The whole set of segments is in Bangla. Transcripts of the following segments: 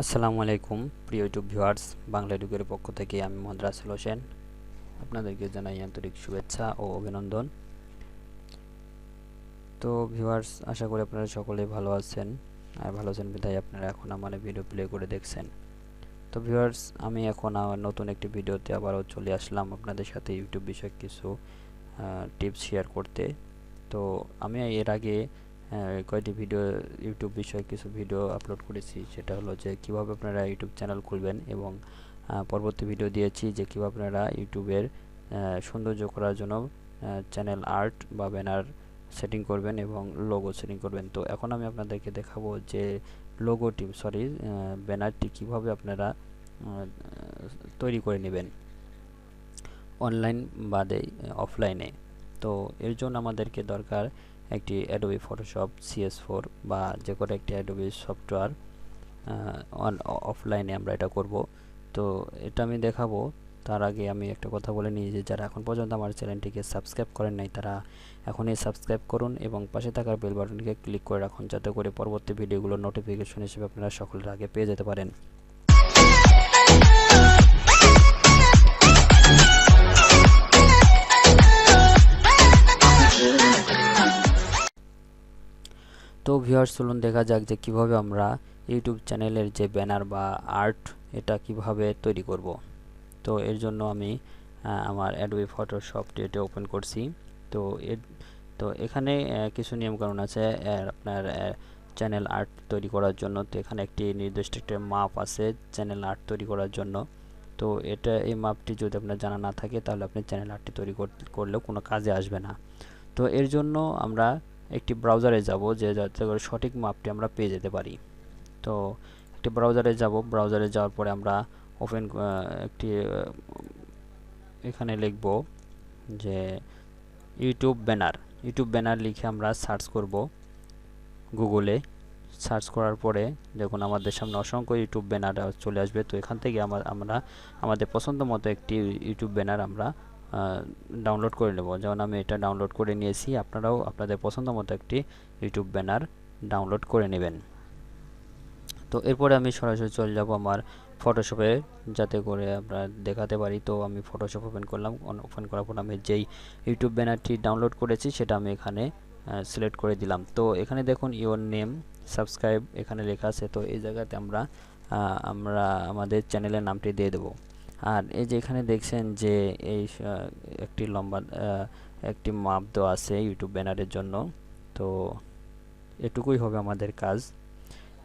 আসসালামু আলাইকুম প্রিয় ইউটিউব ভিউয়ার্স, বাংলা এডুকের পক্ষ থেকে আমি মোহাম্মদ রাসেল হোসেন আপনাদেরকে জানাই আন্তরিক শুভেচ্ছা ও অভিনন্দন। তো ভিউয়ার্স, আশা করি আপনারা সকলেই ভালো আছেন, আর ভালো আছেন বিধায় আপনারা এখন আমার ভিডিও প্লে করে দেখছেন। তো ভিউয়ার্স, আমি এখন নতুন একটি ভিডিওতে আবারও চলে আসলাম আপনাদের সাথে ইউটিউব বিষয়ক কিছু টিপস শেয়ার করতে। তো আমি এর আগে কয়েকটি ভিডিও ইউটিউব বিষয়ে কিছু ভিডিও আপলোড করেছি, সেটা হলো যে কিভাবে আপনারা ইউটিউব চ্যানেল খুলবেন, এবং পরবর্তী ভিডিও দিয়েছি যে কিভাবে আপনারা ইউটিউবের সৌন্দর্য করার জন্য চ্যানেল আর্ট বা ব্যানার সেটিং করবেন এবং লোগো সেটিং করবেন। তো এখন আমি আপনাদেরকে দেখাবো যে ব্যানারটি কিভাবে আপনারা তৈরি করে নেবেন অনলাইন বাদে অফলাইনে। তো এর জন্য আমাদেরকে দরকার একটি Adobe Photoshop CS4 বা যে কোনো একটি Adobe সফটওয়্যার। অফলাইনে আমরা এটা করব। তো এটা আমি দেখাবো। তার আগে আমি একটা কথা বলে নিই যে যারা এখন পর্যন্ত আমার চ্যানেলটিকে সাবস্ক্রাইব করেন নাই তারা এখনই সাবস্ক্রাইব করুন এবং পাশে থাকা বেল বাটনটিকে ক্লিক করে রাখুন, যাতে করে পরবর্তী ভিডিওগুলোর নোটিফিকেশন হিসেবে আপনারা সকলের আগে পেয়ে যেতে পারেন। তো ভিউয়ার্স, চলুন দেখা যাক যে কিভাবে আমরা ইউটিউব চ্যানেলের যে ব্যানার বা আর্ট এটা কিভাবে তৈরি করব। তো এর জন্য আমি আমার Adobe Photoshop এটা ওপেন করছি। তো এখানে কিছু নিয়মকানুন আছে আপনার চ্যানেল আর্ট তৈরি করার জন্য। তো এখানে একটি নির্দিষ্ট একটা মাপ আছে চ্যানেল আর্ট তৈরি করার জন্য। তো এই মাপটি যদি আপনার জানা না থাকে তাহলে আপনি চ্যানেল আর্টটি তৈরি করলেও কোনো কাজে আসবে না। তো এর জন্য আমরা একটি ব্রাউজারে যাব, যাতে করে সঠিক মাপটি আমরা পেয়ে যেতে পারি। তো একটি ব্রাউজারে যাব, ব্রাউজারে যাওয়ার পরে আমরা এখানে লিখব যে ইউটিউব ব্যানার লিখে আমরা সার্চ করব গুগলে। সার্চ করার পরে দেখুন আমাদের সামনে অসংখ্য ইউটিউব ব্যানার চলে আসবে। তো এখান থেকে আমরা আমাদের পছন্দ মতো একটি ইউটিউব ব্যানার আমরা ডাউনলোড করে নেব। যেমন আমি এটা ডাউনলোড করে নিয়েছি, আপনারাও আপনাদের পছন্দ মতো একটি ইউটিউব ব্যানার ডাউনলোড করে নেবেন। তো এরপরে আমি সরাসরি চলে যাব আমার ফটোশপে, যাতে করে আমরা দেখাতে পারি। তো আমি ফটোশপ ওপেন করলাম। ওপেন করার পর আমি যেই ইউটিউব ব্যানারটি ডাউনলোড করেছি সেটা আমি এখানে সিলেক্ট করে দিলাম। তো এখানে দেখুন ইওর নেম সাবস্ক্রাইব এখানে লেখা আছে। তো এই জায়গাতে আমরা আমাদের চ্যানেলের নামটি দিয়ে দেব। আর এই যে এখানে দেখছেন যে এই একটি লম্বা একটি মাপ দেওয়া আছে ইউটিউব ব্যানারের জন্য। তো এটুকুই হবে আমাদের কাজ।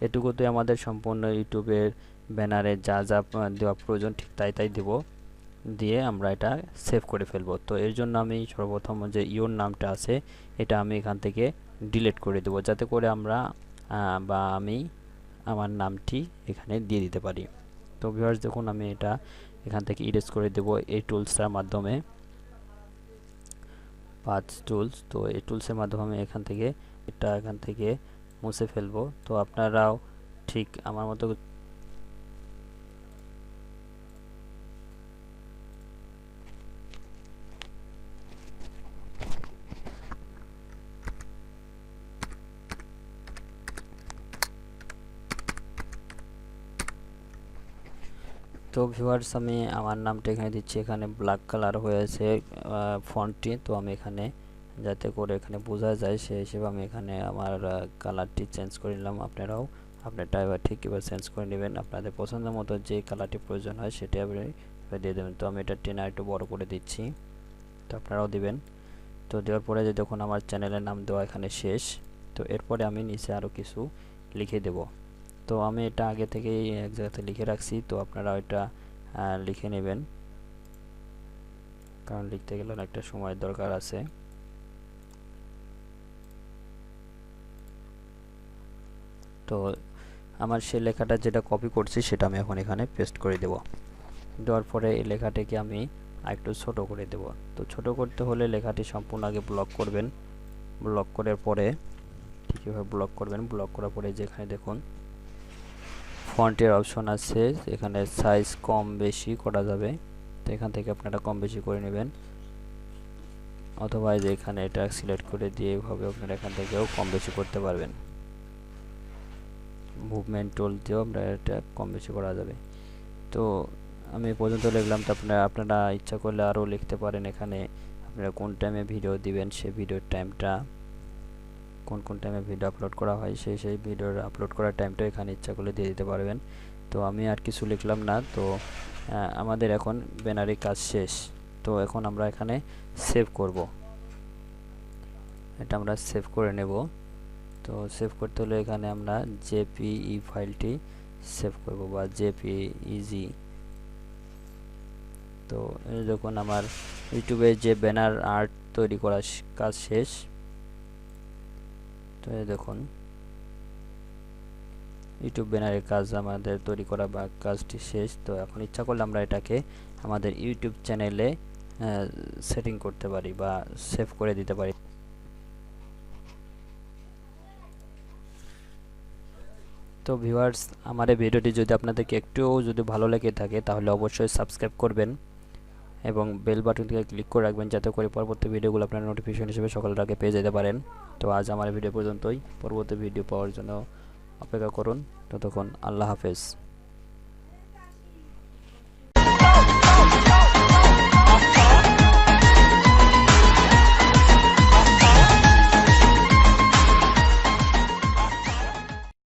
এটুকুতে আমাদের সম্পূর্ণ ইউটিউবের ব্যানারে যা যা দেওয়া প্রয়োজন ঠিক তাই দেব, দিয়ে আমরা এটা সেভ করে ফেলবো। তো এর জন্য আমি সর্বপ্রথম যে ইওর নামটা আছে এটা আমি এখান থেকে ডিলিট করে দেব, যাতে করে আমি আমার নামটি এখানে দিয়ে দিতে পারি। তো ভিউয়ার্স দেখুন, আমি এটা এখান থেকে ইরেজ করে দেব এই টুলসটার মাধ্যমে, পাথ টুলস। তো এই টুলসের মাধ্যমে আমি এখান থেকে মুছে ফেলবো। তো আপনারাও ঠিক আমার মতো তো ভিউয়ার্স, আমি আমার নামটা এখানে দিচ্ছি। এখানে ব্ল্যাক কালার হয়েছে ফন্টটি। তো আমি এখানে যাতে করে এখানে বোঝা যায় সেই হিসেবে আমি এখানে আমার কালারটি চেঞ্জ করে নিলাম। আপনারাও আপনারটা এবার ঠিক এবার চেঞ্জ করে নেবেন। আপনাদের পছন্দ মতো যে কালারটি প্রয়োজন হয় সেটা আপনি দিয়ে দেবেন। তো আমি এটা টেনে একটু বড় করে দিচ্ছি, তো আপনারাও দিবেন। তো দেওয়ার পরে যে দেখুন আমার চ্যানেলের নাম দেওয়া এখানে শেষ। তো এরপরে আমি নিচে আরও কিছু লিখে দেব। তো আমি এটা আগে থেকেই এক জায়গাতে লিখে রাখছি, তো আপনারা এটা লিখে নেবেন, কারণ লিখতে গেলে অনেকটা সময় দরকার আছে। তো আমার সেই লেখাটা যেটা কপি করছি সেটা আমি এখন এখানে পেস্ট করে দেব। দেওয়ার পরে এই লেখাটিকে আমি আরেকটু ছোট করে দেব। তো ছোট করতে হলে লেখাটি সম্পূর্ণ আগে ব্লক করবেন। ব্লক করার পরে কীভাবে ব্লক করবেন, ব্লক করার পরে যেখানে দেখুন ফন্টের অপশন আছে, এখানে সাইজ কম বেশি করা যাবে। তো এখান থেকে আপনারা কম বেশি করে নেবেন, অথবা যে এখানে এটা সিলেক্ট করে দিয়ে এভাবে আপনারা এখান থেকেও কম বেশি করতে পারবেন। মুভমেন্ট টুল দিয়েও আমরা এটা কম বেশি করা যাবে। তো আমি এ পর্যন্ত লিখলাম, তো আপনারা ইচ্ছা করলে আরও লিখতে পারেন। এখানে আপনারা কোন টাইমে ভিডিও দিবেন সেই ভিডিওর টাইমটা, কোন টাইমে ভিডিও আপলোড করা হয় সেই ভিডিওর আপলোড করার টাইমটা এখানে ইচ্ছা করলে দিয়ে দিতে পারবেন। তো আমি আর কিছু লিখলাম না। তো আমাদের এখন ব্যানারের কাজ শেষ। তো এখন আমরা এখানে সেভ করব, এটা আমরা সেভ করে নেব। তো সেভ করতে হলে এখানে আমরা জেপিই ফাইলটি সেভ করব বা জেপিইজি। তো এই যখন আমার ইউটিউবে যে ব্যানার আর্ট তৈরি করা কাজ শেষ, তো এই দেখুন ইউটিউব ব্যানারের কাজ আমাদের তৈরি করা বা কাজটি শেষ। তো এখন ইচ্ছা করলে আমরা এটাকে আমাদের ইউটিউব চ্যানেলে সেটিং করতে পারি বা সেভ করে দিতে পারি। তো ভিউয়ার্স, আমার এই ভিডিওটি যদি আপনাদেরকে একটুও যদি ভালো লেগে থাকে তাহলে অবশ্যই সাবস্ক্রাইব করবেন এবং বেল বাটনটিকে ক্লিক করে রাখবেন, যাতে করে পরবর্তী ভিডিওগুলো আপনার নোটিফিকেশন হিসেবে সকালের আগে পেয়ে যেতে পারেন। তো আজ আমার ভিডিও পর্যন্তই, পরবর্তী ভিডিও পাওয়ার জন্য অপেক্ষা করুন। ততক্ষণ আল্লাহ হাফেজ।